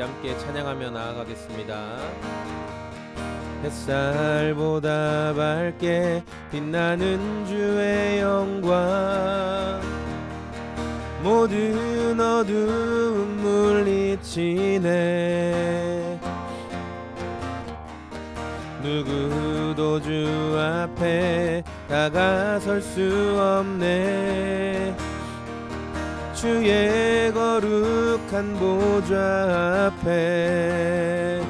함께 찬양하며 나아가겠습니다. 햇살보다 밝게 빛나는 주의 영광, 모든 어두움 물리치네. 누구도 주 앞에 다가설 수 없네. 주의 거룩한 보좌 앞에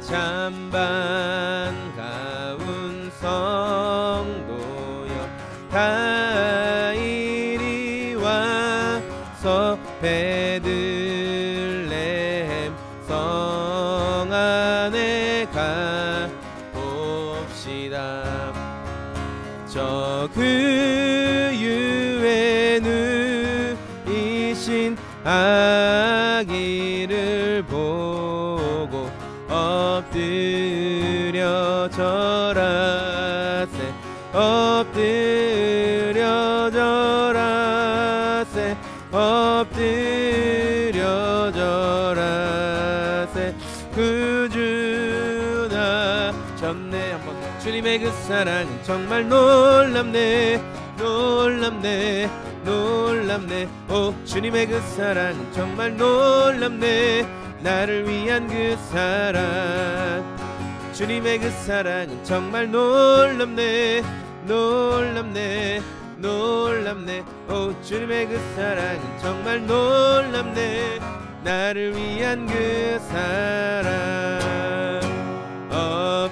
찬반 가운 성도여 다 이리 와서 베들레헴 성 안에 가봅시다. 저 그유에 누이신 아기를 보고 엎드려 절하세, 엎드려 절하세, 엎드려 절하세. 구주 나셨네. 한번 더. 주님의 그 사랑은 정말 놀랍네, 놀랍네, 놀랍네. 오, 주님의 그 사랑은 정말 놀랍네. 나를 위한 그 사랑, 주님의 그 사랑은 정말 놀랍네, 놀랍네, 놀랍네. 오, 주님의 그 사랑은 정말 놀랍네. 나를 위한 그 사랑.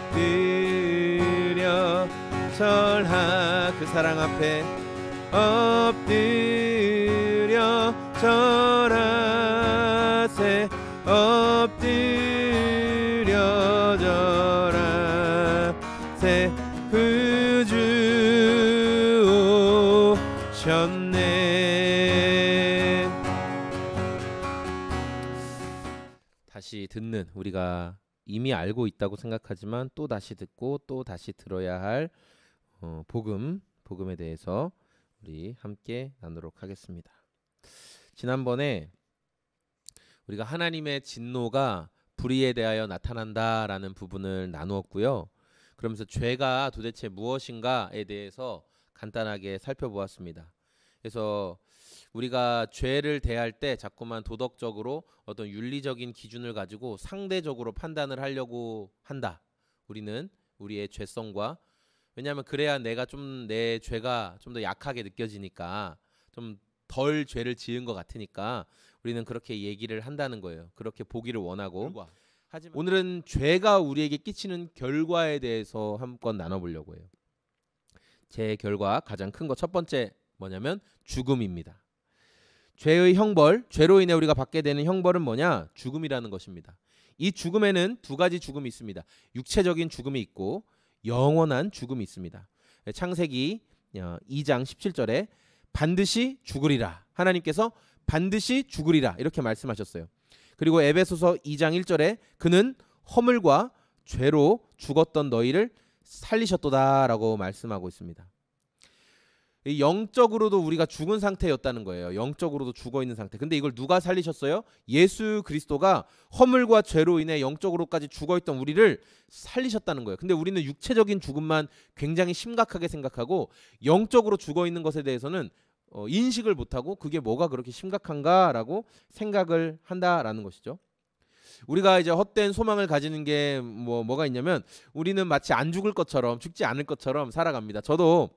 엎드려 절하, 그 사랑 앞에 엎드려 절하세, 엎드려 절하세. 구주 오셨네. 다시 듣는, 우리가 이미 알고 있다고 생각하지만 또 다시 듣고 또 다시 들어야 할 복음에 대해서 우리 함께 나누도록 하겠습니다. 지난번에 우리가 하나님의 진노가 불의에 대하여 나타난다라는 부분을 나누었고요. 그러면서 죄가 도대체 무엇인가에 대해서 간단하게 살펴보았습니다. 그래서 우리가 죄를 대할 때 자꾸만 도덕적으로 어떤 윤리적인 기준을 가지고 상대적으로 판단을 하려고 한다. 우리는 우리의 죄성과, 왜냐하면 그래야 내가 좀, 내 죄가 좀 더 약하게 느껴지니까, 좀 덜 죄를 지은 것 같으니까 우리는 그렇게 얘기를 한다는 거예요. 그렇게 보기를 원하고. 하지만 오늘은 죄가 우리에게 끼치는 결과에 대해서 한번 나눠보려고 해요. 제 결과 가장 큰 거 첫 번째 뭐냐면 죽음입니다. 죄의 형벌, 죄로 인해 우리가 받게 되는 형벌은 뭐냐? 죽음이라는 것입니다. 이 죽음에는 두 가지 죽음이 있습니다. 육체적인 죽음이 있고 영원한 죽음이 있습니다. 창세기 2장 17절에 반드시 죽으리라, 하나님께서 반드시 죽으리라 이렇게 말씀하셨어요. 그리고 에베소서 2장 1절에 그는 허물과 죄로 죽었던 너희를 살리셨도다 라고 말씀하고 있습니다. 영적으로도 우리가 죽은 상태였다는 거예요. 영적으로도 죽어있는 상태. 근데 이걸 누가 살리셨어요? 예수 그리스도가 허물과 죄로 인해 영적으로까지 죽어있던 우리를 살리셨다는 거예요. 근데 우리는 육체적인 죽음만 굉장히 심각하게 생각하고 영적으로 죽어있는 것에 대해서는 인식을 못하고 그게 뭐가 그렇게 심각한가라고 생각을 한다라는 것이죠. 우리가 이제 헛된 소망을 가지는 게 뭐가 있냐면, 우리는 마치 안 죽을 것처럼, 죽지 않을 것처럼 살아갑니다. 저도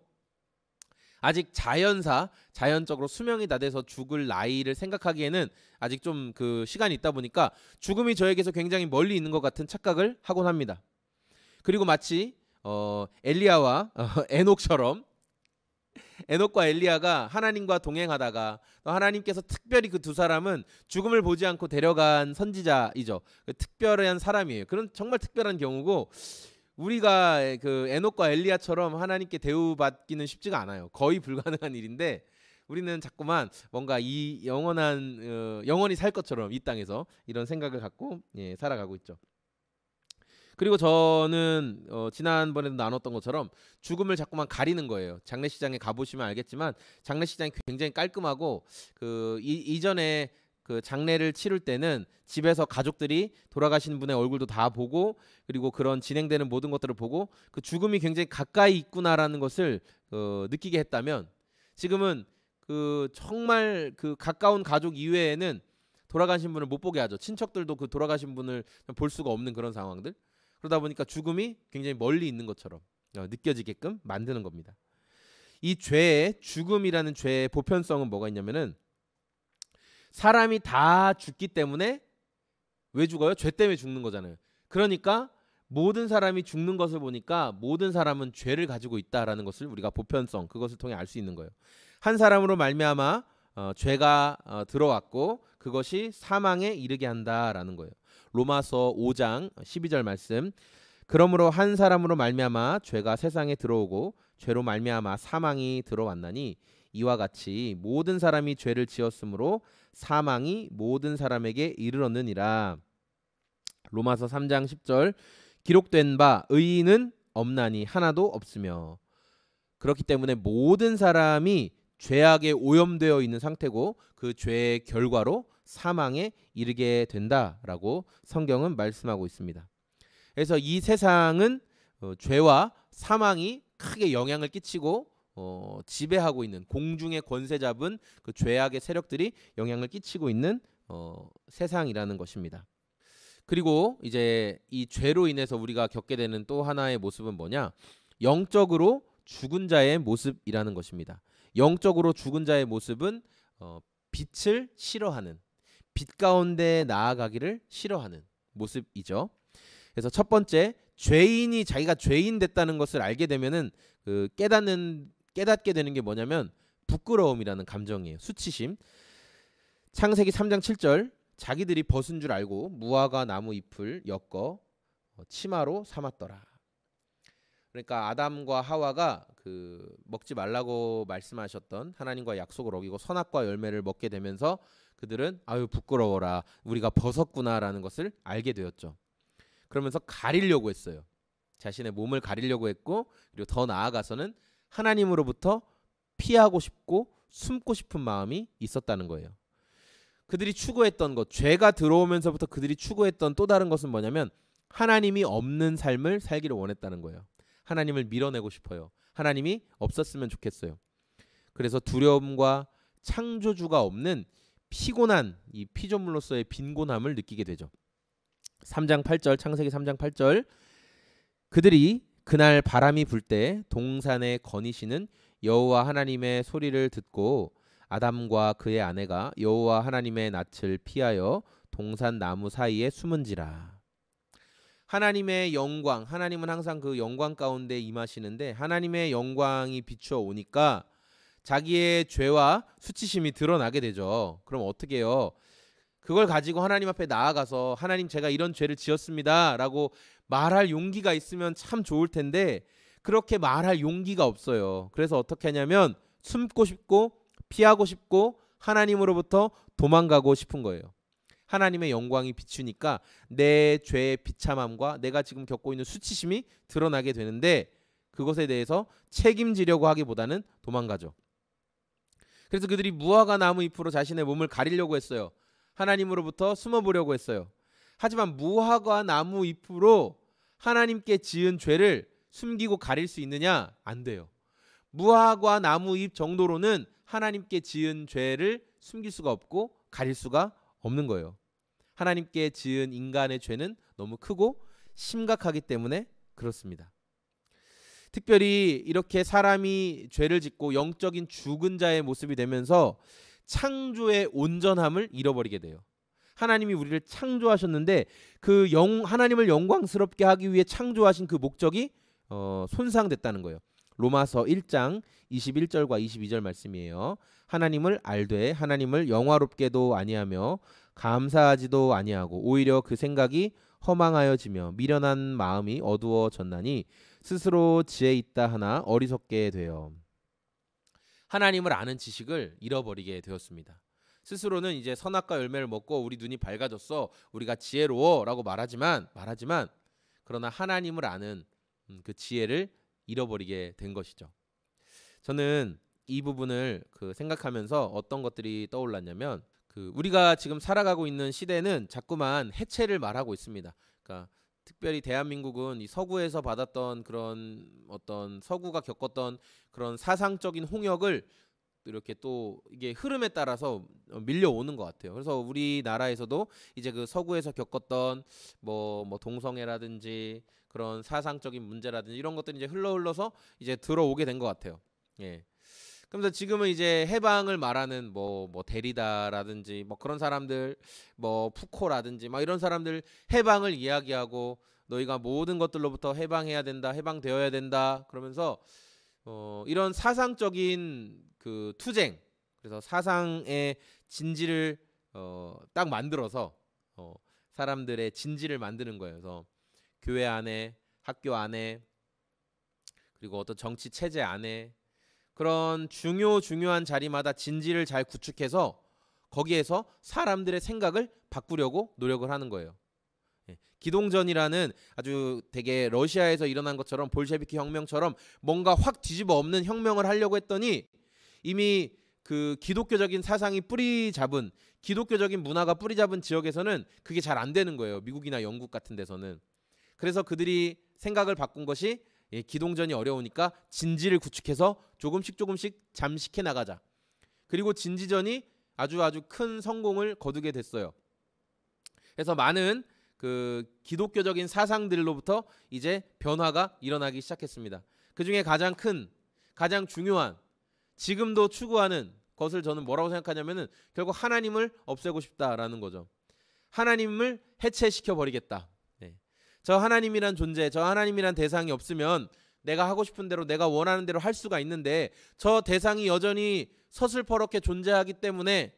아직 자연적으로 수명이 다 돼서 죽을 나이를 생각하기에는 아직 좀 그 시간이 있다 보니까 죽음이 저에게서 굉장히 멀리 있는 것 같은 착각을 하곤 합니다. 그리고 마치 엘리야와 에녹처럼, 에녹과 엘리야가 하나님과 동행하다가 또 하나님께서 특별히 그 두 사람은 죽음을 보지 않고 데려간 선지자이죠. 특별한 사람이에요. 그런 정말 특별한 경우고, 우리가 그 에녹과 엘리야처럼 하나님께 대우받기는 쉽지가 않아요. 거의 불가능한 일인데 우리는 자꾸만 뭔가 이 영원히 살 것처럼 이 땅에서 이런 생각을 갖고 살아가고 있죠. 그리고 저는 지난번에도 나눴던 것처럼 죽음을 자꾸만 가리는 거예요. 장례식장에 가보시면 알겠지만 장례식장이 굉장히 깔끔하고 그 이전에 그 장례를 치를 때는 집에서 가족들이 돌아가신 분의 얼굴도 다 보고 그리고 그런 진행되는 모든 것들을 보고 그 죽음이 굉장히 가까이 있구나라는 것을 느끼게 했다면 지금은 그 정말 그 가까운 가족 이외에는 돌아가신 분을 못 보게 하죠. 친척들도 그 돌아가신 분을 볼 수가 없는 그런 상황들. 그러다 보니까 죽음이 굉장히 멀리 있는 것처럼 느껴지게끔 만드는 겁니다. 이 죄의 죽음이라는 죄의 보편성은 뭐가 있냐면은 사람이 다 죽기 때문에 왜 죽어요? 죄 때문에 죽는 거잖아요. 그러니까 모든 사람이 죽는 것을 보니까 모든 사람은 죄를 가지고 있다라는 것을 우리가 보편성 그것을 통해 알 수 있는 거예요. 한 사람으로 말미암아 죄가 들어왔고 그것이 사망에 이르게 한다라는 거예요. 로마서 5장 12절 말씀. 그러므로 한 사람으로 말미암아 죄가 세상에 들어오고 죄로 말미암아 사망이 들어왔나니 이와 같이 모든 사람이 죄를 지었으므로 사망이 모든 사람에게 이르렀느니라. 로마서 3장 10절. 기록된 바 의인은 없나니 하나도 없으며. 그렇기 때문에 모든 사람이 죄악에 오염되어 있는 상태고 그 죄의 결과로 사망에 이르게 된다라고 성경은 말씀하고 있습니다. 그래서 이 세상은 죄와 사망이 크게 영향을 끼치고 지배하고 있는 공중의 권세 잡은 그 죄악의 세력들이 영향을 끼치고 있는 세상이라는 것입니다. 그리고 이제 이 죄로 인해서 우리가 겪게 되는 또 하나의 모습은 뭐냐? 영적으로 죽은 자의 모습이라는 것입니다. 영적으로 죽은 자의 모습은 빛을 싫어하는, 빛 가운데 나아가기를 싫어하는 모습이죠. 그래서 첫 번째, 죄인이 자기가 죄인 됐다는 것을 알게 되면은 그 깨닫게 되는 게 뭐냐면 부끄러움이라는 감정이에요. 수치심. 창세기 3장 7절. 자기들이 벗은 줄 알고 무화과 나무 잎을 엮어 치마로 삼았더라. 그러니까 아담과 하와가 그 먹지 말라고 말씀하셨던 하나님과 약속을 어기고 선악과 열매를 먹게 되면서 그들은 아유 부끄러워라 우리가 벗었구나라는 것을 알게 되었죠. 그러면서 가리려고 했어요. 자신의 몸을 가리려고 했고 그리고 더 나아가서는 하나님으로부터 피하고 싶고 숨고 싶은 마음이 있었다는 거예요. 그들이 추구했던 것, 죄가 들어오면서부터 그들이 추구했던 또 다른 것은 뭐냐면 하나님이 없는 삶을 살기를 원했다는 거예요. 하나님을 밀어내고 싶어요. 하나님이 없었으면 좋겠어요. 그래서 두려움과 창조주가 없는 피곤한 이 피조물로서의 빈곤함을 느끼게 되죠. 3장 8절 창세기 3장 8절. 그들이 그날 바람이 불 때 동산에 거니시는 여호와 하나님의 소리를 듣고 아담과 그의 아내가 여호와 하나님의 낯을 피하여 동산 나무 사이에 숨은지라. 하나님의 영광, 하나님은 항상 그 영광 가운데 임하시는데 하나님의 영광이 비추어 오니까 자기의 죄와 수치심이 드러나게 되죠. 그럼 어떻게 해요? 그걸 가지고 하나님 앞에 나아가서 하나님 제가 이런 죄를 지었습니다 라고 말할 용기가 있으면 참 좋을 텐데 그렇게 말할 용기가 없어요. 그래서 어떻게 하냐면 숨고 싶고 피하고 싶고 하나님으로부터 도망가고 싶은 거예요. 하나님의 영광이 비추니까 내 죄의 비참함과 내가 지금 겪고 있는 수치심이 드러나게 되는데 그것에 대해서 책임지려고 하기보다는 도망가죠. 그래서 그들이 무화과 나무 잎으로 자신의 몸을 가리려고 했어요. 하나님으로부터 숨어보려고 했어요. 하지만 무화과 나무 잎으로 하나님께 지은 죄를 숨기고 가릴 수 있느냐? 안 돼요. 무화과 나무 잎 정도로는 하나님께 지은 죄를 숨길 수가 없고 가릴 수가 없는 거예요. 하나님께 지은 인간의 죄는 너무 크고 심각하기 때문에 그렇습니다. 특별히 이렇게 사람이 죄를 짓고 영적인 죽은 자의 모습이 되면서 창조의 온전함을 잃어버리게 돼요. 하나님이 우리를 창조하셨는데 그 하나님을 영광스럽게 하기 위해 창조하신 그 목적이 손상됐다는 거예요. 로마서 1장 21절과 22절 말씀이에요. 하나님을 알되 하나님을 영화롭게도 아니하며 감사하지도 아니하고 오히려 그 생각이 허망하여지며 미련한 마음이 어두워졌나니 스스로 지혜 있다 하나 어리석게 되어 하나님을 아는 지식을 잃어버리게 되었습니다. 스스로는 이제 선악과 열매를 먹고 우리 눈이 밝아졌어 우리가 지혜로워라고 말하지만 그러나 하나님을 아는 그 지혜를 잃어버리게 된 것이죠. 저는 이 부분을 생각하면서 어떤 것들이 떠올랐냐면 우리가 지금 살아가고 있는 시대는 자꾸만 해체를 말하고 있습니다. 그러니까 특별히 대한민국은 이 서구에서 받았던 그런 어떤 서구가 겪었던 그런 사상적인 홍역을 이렇게 또 이게 흐름에 따라서 밀려오는 것 같아요. 그래서 우리나라에서도 이제 그 서구에서 겪었던 뭐 동성애라든지 그런 사상적인 문제라든지 이런 것들이 이제 흘러서 이제 들어오게 된 것 같아요. 예. 그래서 지금은 이제 해방을 말하는 뭐 데리다라든지 뭐 그런 사람들, 뭐 푸코라든지 막 이런 사람들 해방을 이야기하고 너희가 모든 것들로부터 해방해야 된다, 해방되어야 된다 그러면서 이런 사상적인 그 투쟁, 그래서 사상의 진지를 딱 만들어서 사람들의 진지를 만드는 거예요. 그래서 교회 안에, 학교 안에, 그리고 어떤 정치 체제 안에 그런 중요한 자리마다 진지를 잘 구축해서 거기에서 사람들의 생각을 바꾸려고 노력을 하는 거예요. 예. 기동전이라는 아주 되게 러시아에서 일어난 것처럼 볼셰비키 혁명처럼 뭔가 확 뒤집어 엎는 혁명을 하려고 했더니 이미 그 기독교적인 사상이 뿌리 잡은, 기독교적인 문화가 뿌리 잡은 지역에서는 그게 잘 안 되는 거예요. 미국이나 영국 같은 데서는. 그래서 그들이 생각을 바꾼 것이 기동전이 어려우니까 진지를 구축해서 조금씩 잠식해 나가자. 그리고 진지전이 아주 큰 성공을 거두게 됐어요. 그래서 많은 그 기독교적인 사상들로부터 이제 변화가 일어나기 시작했습니다. 그중에 가장 큰, 가장 중요한, 지금도 추구하는 것을 저는 뭐라고 생각하냐면은 결국 하나님을 없애고 싶다라는 거죠. 하나님을 해체시켜 버리겠다. 저 하나님이란 존재, 저 하나님이란 대상이 없으면 내가 하고 싶은 대로, 내가 원하는 대로 할 수가 있는데 저 대상이 여전히 서슬퍼렇게 존재하기 때문에,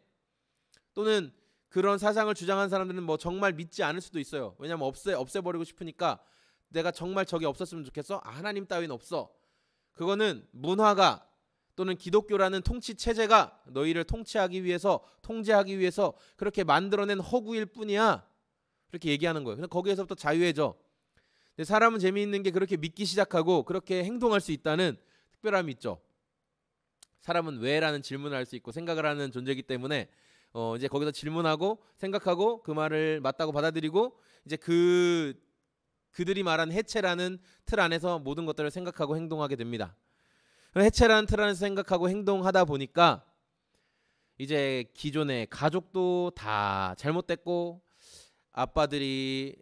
또는 그런 사상을 주장한 사람들은 뭐 정말 믿지 않을 수도 있어요. 왜냐하면 없애버리고 싶으니까 내가 정말 저게 없었으면 좋겠어? 하나님 따윈 없어. 그거는 문화가 또는 기독교라는 통치 체제가 너희를 통치하기 위해서, 통제하기 위해서 그렇게 만들어낸 허구일 뿐이야. 그렇게 얘기하는 거예요. 그래서 거기에서부터 자유해져. 근데 사람은 재미있는 게 그렇게 믿기 시작하고 그렇게 행동할 수 있다는 특별함이 있죠. 사람은 왜라는 질문을 할 수 있고 생각을 하는 존재이기 때문에 이제 거기서 질문하고 생각하고 그 말을 맞다고 받아들이고 이제 그들이 말한 해체라는 틀 안에서 모든 것들을 생각하고 행동하게 됩니다. 해체라는 틀 안에서 생각하고 행동하다 보니까 이제 기존의 가족도 다 잘못됐고, 아빠들이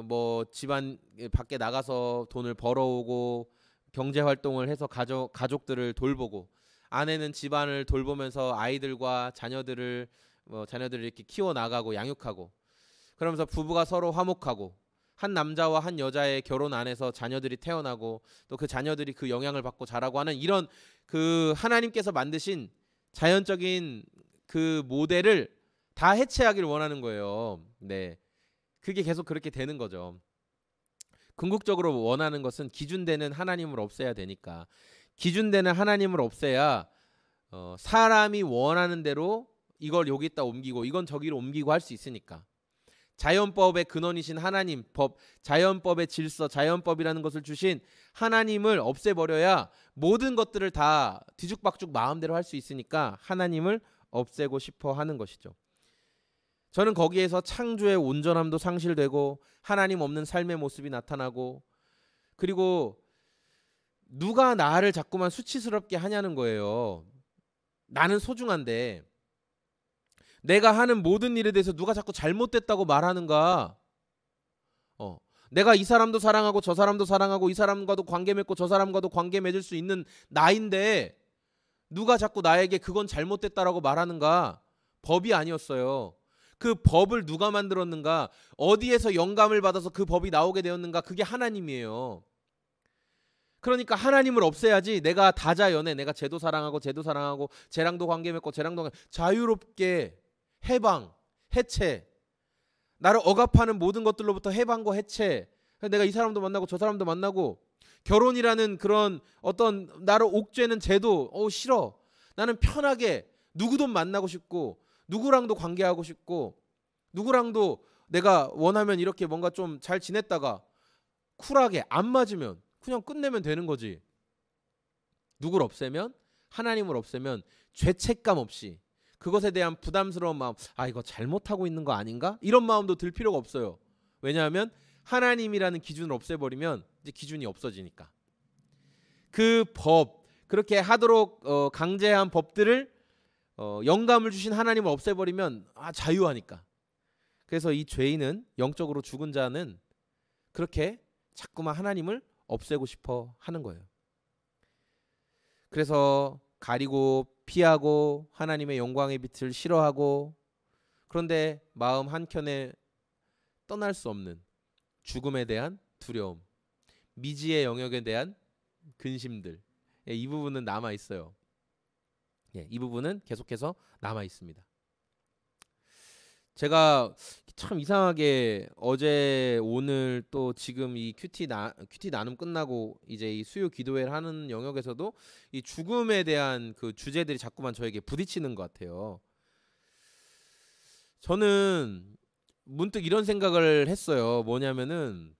뭐 집안 밖에 나가서 돈을 벌어오고 경제 활동을 해서 가족들을 돌보고, 아내는 집안을 돌보면서 아이들과 자녀들을 이렇게 키워 나가고 양육하고, 그러면서 부부가 서로 화목하고, 한 남자와 한 여자의 결혼 안에서 자녀들이 태어나고 또 그 자녀들이 그 영향을 받고 자라고 하는 이런 그 하나님께서 만드신 자연적인 그 모델을 다 해체하기를 원하는 거예요. 네. 그게 계속 그렇게 되는 거죠. 궁극적으로 원하는 것은 기준되는 하나님을 없애야 되니까. 기준되는 하나님을 없애야 사람이 원하는 대로 이걸 여기다 옮기고 이건 저기로 옮기고 할 수 있으니까. 자연법의 근원이신 하나님, 자연법의 질서, 자연법이라는 것을 주신 하나님을 없애버려야 모든 것들을 다 뒤죽박죽 마음대로 할 수 있으니까 하나님을 없애고 싶어 하는 것이죠. 저는 거기에서 창조의 온전함도 상실되고 하나님 없는 삶의 모습이 나타나고, 그리고 누가 나를 자꾸만 수치스럽게 하냐는 거예요. 나는 소중한데 내가 하는 모든 일에 대해서 누가 자꾸 잘못됐다고 말하는가. 내가 이 사람도 사랑하고 저 사람도 사랑하고 이 사람과도 관계 맺고 저 사람과도 관계 맺을 수 있는 나인데 누가 자꾸 나에게 그건 잘못됐다라고 말하는가. 법이 아니었어요. 그 법을 누가 만들었는가, 어디에서 영감을 받아서 그 법이 나오게 되었는가, 그게 하나님이에요. 그러니까 하나님을 없애야지 내가 다자연애, 내가 쟤도 사랑하고 쟤랑도 관계 맺고 자유롭게 해방, 해체, 나를 억압하는 모든 것들로부터 해방과 해체, 내가 이 사람도 만나고 저 사람도 만나고, 결혼이라는 그런 어떤 나를 옥죄는 제도 싫어. 나는 편하게 누구도 만나고 싶고 누구랑도 관계하고 싶고 누구랑도 내가 원하면 이렇게 뭔가 좀 잘 지냈다가 쿨하게 안 맞으면 그냥 끝내면 되는 거지. 누구를 없애면, 하나님을 없애면 죄책감 없이 그것에 대한 부담스러운 마음, 아 이거 잘못하고 있는 거 아닌가? 이런 마음도 들 필요가 없어요. 왜냐하면 하나님이라는 기준을 없애버리면 이제 기준이 없어지니까. 그 법, 그렇게 하도록 강제한 법들을 영감을 주신 하나님을 없애버리면 자유하니까. 그래서 이 죄인은, 영적으로 죽은 자는 그렇게 자꾸만 하나님을 없애고 싶어 하는 거예요. 그래서 가리고 피하고 하나님의 영광의 빛을 싫어하고, 그런데 마음 한켠에 떠날 수 없는 죽음에 대한 두려움, 미지의 영역에 대한 근심들, 이 부분은 남아 있어요. 이 부분은 계속해서 남아 있습니다. 제가 참 이상하게 어제 오늘 또 지금 이 큐티 나눔 끝나고 이제 이 수요 기도회를 하는 영역에서도 이 죽음에 대한 그 주제들이 자꾸만 저에게 부딪히는 것 같아요. 저는 문득 이런 생각을 했어요. 뭐냐면은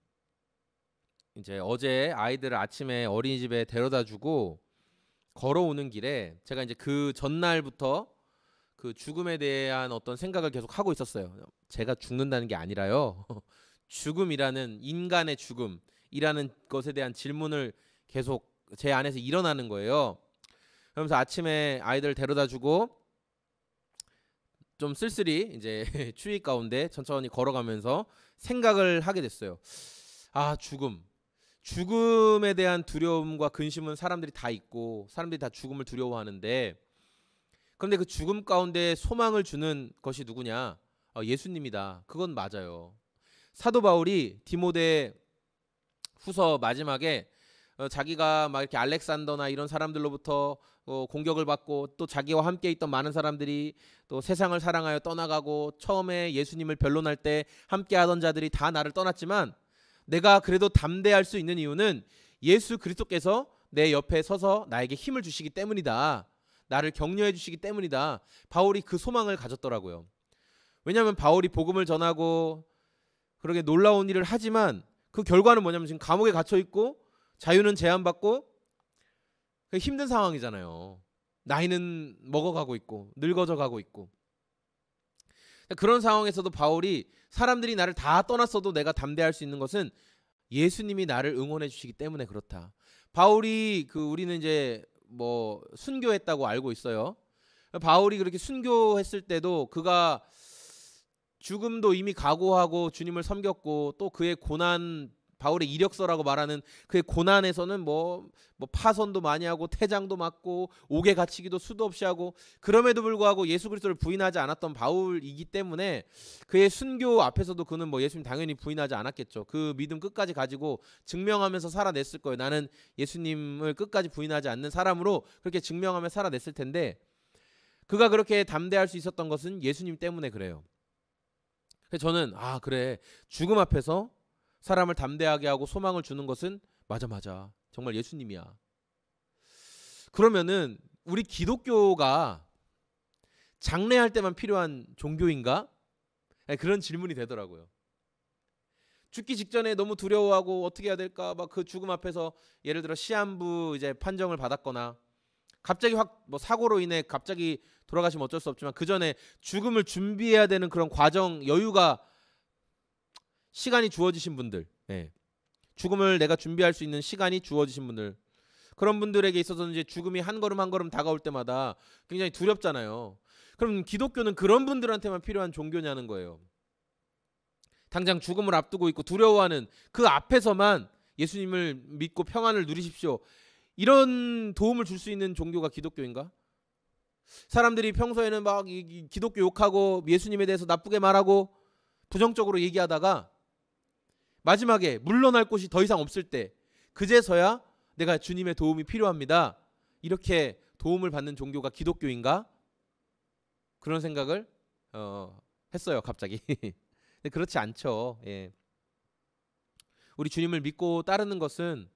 이제 어제 아이들을 아침에 어린이집에 데려다 주고 걸어오는 길에 제가 이제 그 전날부터 그 죽음에 대한 어떤 생각을 계속 하고 있었어요. 제가 죽는다는 게 아니라요. 죽음이라는, 인간의 죽음이라는 것에 대한 질문을 계속 제 안에서 일어나는 거예요. 그러면서 아침에 아이들 데려다 주고 좀 쓸쓸히 이제 추위 가운데 천천히 걸어가면서 생각을 하게 됐어요. 죽음에 대한 두려움과 근심은 사람들이 다 있고 사람들이 다 죽음을 두려워하는데, 그런데 그 죽음 가운데 소망을 주는 것이 누구냐? 예수님이다. 그건 맞아요. 사도 바울이 디모데 후서 마지막에 자기가 막 이렇게 알렉산더나 이런 사람들로부터 공격을 받고, 또 자기와 함께 있던 많은 사람들이 또 세상을 사랑하여 떠나가고, 처음에 예수님을 변론할 때 함께 하던 자들이 다 나를 떠났지만 내가 그래도 담대할 수 있는 이유는 예수 그리스도께서 내 옆에 서서 나에게 힘을 주시기 때문이다. 나를 격려해 주시기 때문이다. 바울이 그 소망을 가졌더라고요. 왜냐하면 바울이 복음을 전하고 그렇게 놀라운 일을 하지만 그 결과는 뭐냐면 지금 감옥에 갇혀 있고 자유는 제한받고 힘든 상황이잖아요. 나이는 먹어가고 있고 늙어져 가고 있고. 그런 상황에서도 바울이 사람들이 나를 다 떠났어도 내가 담대할 수 있는 것은 예수님이 나를 응원해 주시기 때문에 그렇다. 바울이 우리는 이제 뭐 순교했다고 알고 있어요. 바울이 그렇게 순교했을 때도 그가 죽음도 이미 각오하고 주님을 섬겼고, 또 그의 고난, 바울의 이력서라고 말하는 그의 고난에서는 뭐 파선도 많이 하고 태장도 맞고 옥에 갇히기도 수도 없이 하고, 그럼에도 불구하고 예수 그리스도를 부인하지 않았던 바울이기 때문에 그의 순교 앞에서도 그는 뭐 예수님 당연히 부인하지 않았겠죠. 그 믿음 끝까지 가지고 증명하면서 살아냈을 거예요. 나는 예수님을 끝까지 부인하지 않는 사람으로 그렇게 증명하며 살아냈을 텐데, 그가 그렇게 담대할 수 있었던 것은 예수님 때문에 그래요. 그래서 저는 그래, 죽음 앞에서 사람을 담대하게 하고 소망을 주는 것은 맞아, 정말 예수님이야. 그러면은 우리 기독교가 장례할 때만 필요한 종교인가? 그런 질문이 되더라고요. 죽기 직전에 너무 두려워하고 어떻게 해야 될까, 막 그 죽음 앞에서 예를 들어 시한부 이제 판정을 받았거나 갑자기 뭐 사고로 인해 갑자기 돌아가시면 어쩔 수 없지만 그 전에 죽음을 준비해야 되는 그런 과정, 여유가, 시간이 주어지신 분들, 죽음을 내가 준비할 수 있는 시간이 주어지신 분들, 그런 분들에게 있어서는 이제 죽음이 한 걸음 한 걸음 다가올 때마다 굉장히 두렵잖아요. 그럼 기독교는 그런 분들한테만 필요한 종교냐는 거예요. 당장 죽음을 앞두고 있고 두려워하는 그 앞에서만 예수님을 믿고 평안을 누리십시오, 이런 도움을 줄 수 있는 종교가 기독교인가? 사람들이 평소에는 막 기독교 욕하고 예수님에 대해서 나쁘게 말하고 부정적으로 얘기하다가 마지막에 물러날 곳이 더 이상 없을 때 그제서야 내가 주님의 도움이 필요합니다, 이렇게 도움을 받는 종교가 기독교인가? 그런 생각을 했어요, 갑자기. 근데 그렇지 않죠. 우리 주님을 믿고 따르는 것은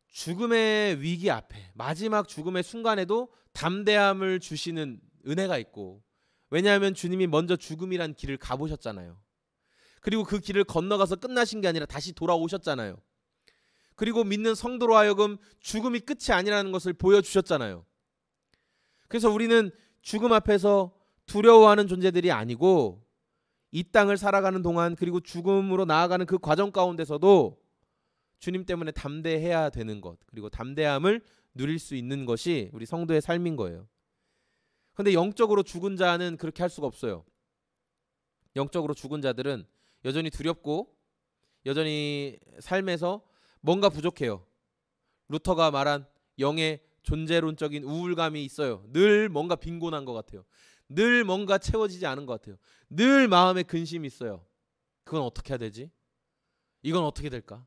죽음의 위기 앞에, 마지막 죽음의 순간에도 담대함을 주시는 은혜가 있고, 왜냐하면 주님이 먼저 죽음이란 길을 가보셨잖아요. 그리고 그 길을 건너가서 끝나신 게 아니라 다시 돌아오셨잖아요. 그리고 믿는 성도로 하여금 죽음이 끝이 아니라는 것을 보여주셨잖아요. 그래서 우리는 죽음 앞에서 두려워하는 존재들이 아니고 이 땅을 살아가는 동안 그리고 죽음으로 나아가는 그 과정 가운데서도 주님 때문에 담대해야 되는 것, 그리고 담대함을 누릴 수 있는 것이 우리 성도의 삶인 거예요. 근데 영적으로 죽은 자는 그렇게 할 수가 없어요. 영적으로 죽은 자들은 여전히 두렵고 여전히 삶에서 뭔가 부족해요. 루터가 말한 영의 존재론적인 우울감이 있어요. 늘 뭔가 빈곤한 것 같아요. 늘 뭔가 채워지지 않은 것 같아요. 늘 마음에 근심이 있어요. 그건 어떻게 해야 되지? 이건 어떻게 될까?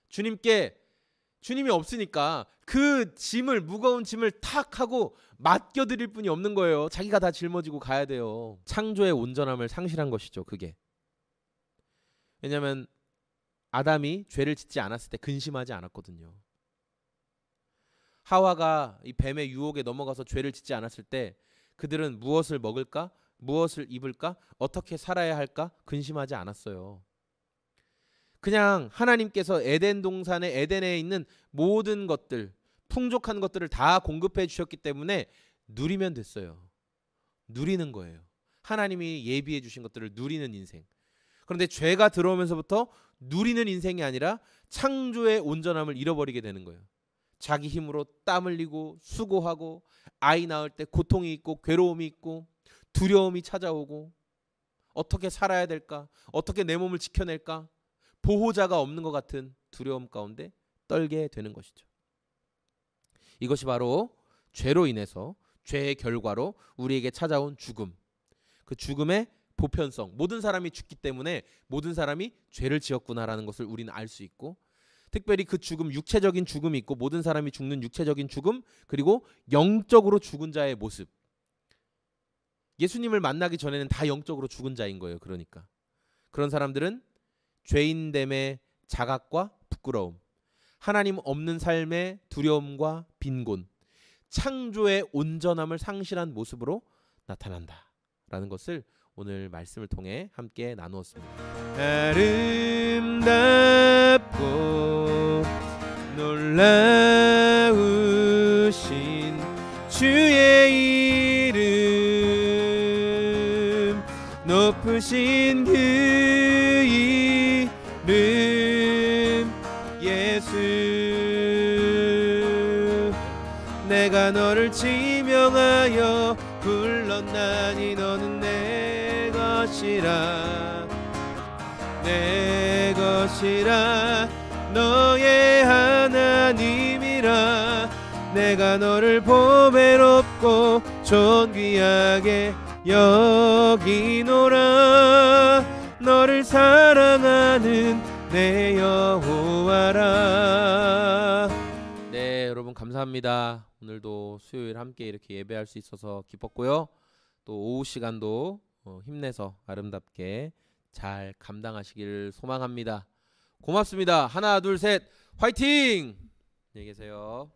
주님이 없으니까 그 짐을, 무거운 짐을 탁 하고 맡겨드릴 분이 없는 거예요. 자기가 다 짊어지고 가야 돼요. 창조의 온전함을 상실한 것이죠, 그게. 왜냐하면 아담이 죄를 짓지 않았을 때 근심하지 않았거든요. 하와가 이 뱀의 유혹에 넘어가서 죄를 짓지 않았을 때 그들은 무엇을 먹을까? 무엇을 입을까? 어떻게 살아야 할까? 근심하지 않았어요. 그냥 하나님께서 에덴 동산의 에덴에 있는 모든 것들, 풍족한 것들을 다 공급해 주셨기 때문에 누리면 됐어요. 누리는 거예요. 하나님이 예비해 주신 것들을 누리는 인생. 그런데 죄가 들어오면서부터 누리는 인생이 아니라 창조의 온전함을 잃어버리게 되는 거예요. 자기 힘으로 땀 흘리고 수고하고 아이 낳을 때 고통이 있고 괴로움이 있고 두려움이 찾아오고 어떻게 살아야 될까? 어떻게 내 몸을 지켜낼까? 보호자가 없는 것 같은 두려움 가운데 떨게 되는 것이죠. 이것이 바로 죄로 인해서, 죄의 결과로 우리에게 찾아온 죽음. 그 죽음의 보편성. 모든 사람이 죽기 때문에 모든 사람이 죄를 지었구나라는 것을 우리는 알 수 있고, 특별히 그 죽음, 육체적인 죽음이 있고, 모든 사람이 죽는 육체적인 죽음, 그리고 영적으로 죽은 자의 모습. 예수님을 만나기 전에는 다 영적으로 죽은 자인 거예요. 그러니까 그런 사람들은 죄인됨의 자각과 부끄러움, 하나님 없는 삶의 두려움과 빈곤, 창조의 온전함을 상실한 모습으로 나타난다라는 것을 오늘 말씀을 통해 함께 나누었습니다. 아름답고 놀라우신 주의 이름, 높으신 그 이름 예수. 내가 너를 지명하여 불렀나니 너는 내 것이라, 내 것이라, 너의 하나님이라. 내가 너를 보배롭고 존귀하게 여기노라. 너를 사랑하는 내 여호와라. 네, 여러분 감사합니다. 오늘도 수요일 함께 이렇게 예배할 수 있어서 기뻤고요. 또 오후 시간도 힘내서 아름답게 잘 감당하시기를 소망합니다. 고맙습니다. 하나 둘 셋 화이팅! 안녕히 계세요.